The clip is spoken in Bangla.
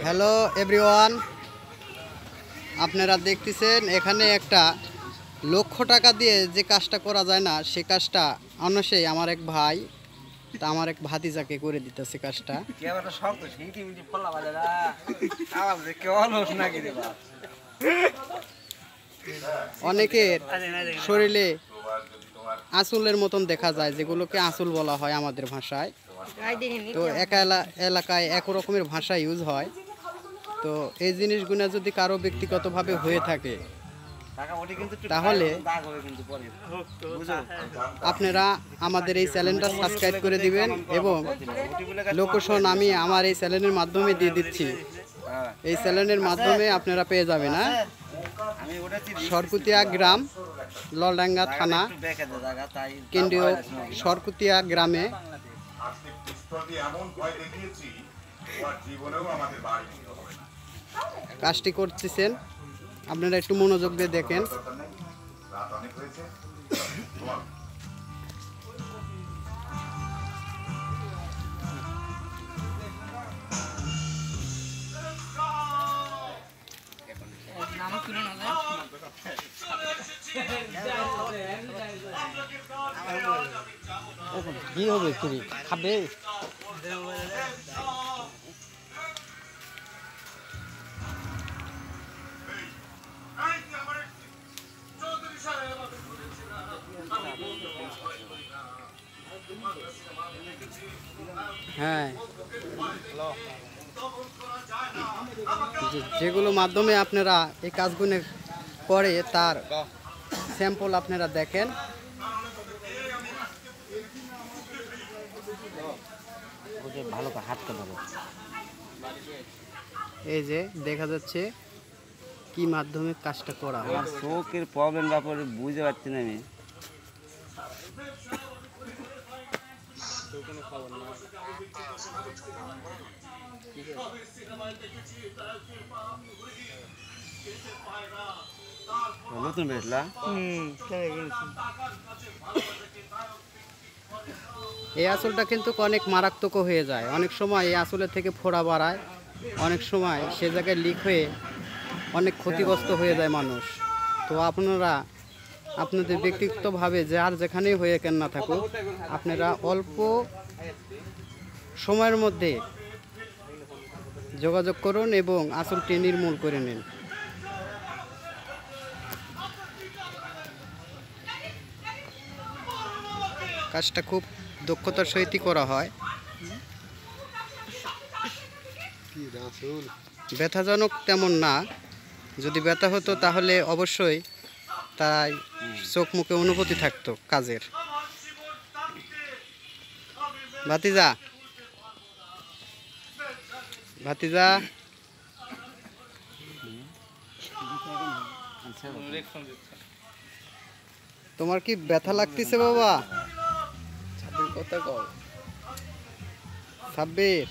হ্যালো এভরিওয়ান, আপনারা দেখতেছেন এখানে একটা লক্ষ টাকা দিয়ে যে কাজটা করা যায় না সে কাজটা অবশ্যই আমার এক ভাই তা আমার এক ভাতিজাকে করে দিতেছে কাজটা। অনেকের শরীরে আঁচলের মতন দেখা যায়, যেগুলোকে আঁচল বলা হয় আমাদের ভাষায়। তো এলাকায় এক রকমের ভাষা ইউজ হয়। তো এই জিনিসগুলো যদি কারো ব্যক্তিগতভাবে হয়ে থাকে তাহলে আপনারা আমাদের এই চ্যানেলটা সাবস্ক্রাইব করে দিবেন এবং লোকেশন আমি আমার এই চ্যানেলের মাধ্যমে দিয়ে দিচ্ছি। এই চ্যানেলের মাধ্যমে আপনারা পেয়ে যাবেন। সরকুতিয়া গ্রাম, ললডাঙ্গা থানা, কেন্দ্রীয় সরকুতিয়া গ্রামে কাজটি করতেছেন। আপনারা একটু মনোযোগ দিয়ে দেখেন। কি হবে তুমি খাবে? হ্যাঁ, যেগুলো মাধ্যমে আপনারা এই কাজগুলো করে তার স্যাম্পল আপনারা দেখেন। ভালো করে হাত করতে হবে। এই যে দেখা যাচ্ছে কি মাধ্যমে কাজটা করা হয়। আমার চোখের প্রবলেম ব্যাপারে বুঝতে পারছি না আমি। নতুন বেসলা এই আঁচলটা কিন্তু অনেক মারাত্মক হয়ে যায়। অনেক সময় এই আঁচলের থেকে ফোড়া বাড়ায়, অনেক সময় সে জায়গায় লিক হয়ে অনেক ক্ষতিগ্রস্ত হয়ে যায় মানুষ। তো আপনারা আপনাদের ব্যক্তিগতভাবে যার যেখানেই হয়ে কেন না থাকুক, আপনারা অল্প সময়ের মধ্যে যোগাযোগ করুন এবং আঁচলটি নির্মূল করে নিন। কাজটা খুব দক্ষতার সহিত করা হয়। ব্যথাজনক তেমন না, যদি ব্যথা হতো তাহলে অবশ্যই তাই চোখ মুখে অনুভূতি থাকতো কাজের। ভাতিজা ভাতিজা তোমার কি ব্যথা লাগতেছে বাবা? কথা কও। সাব্বির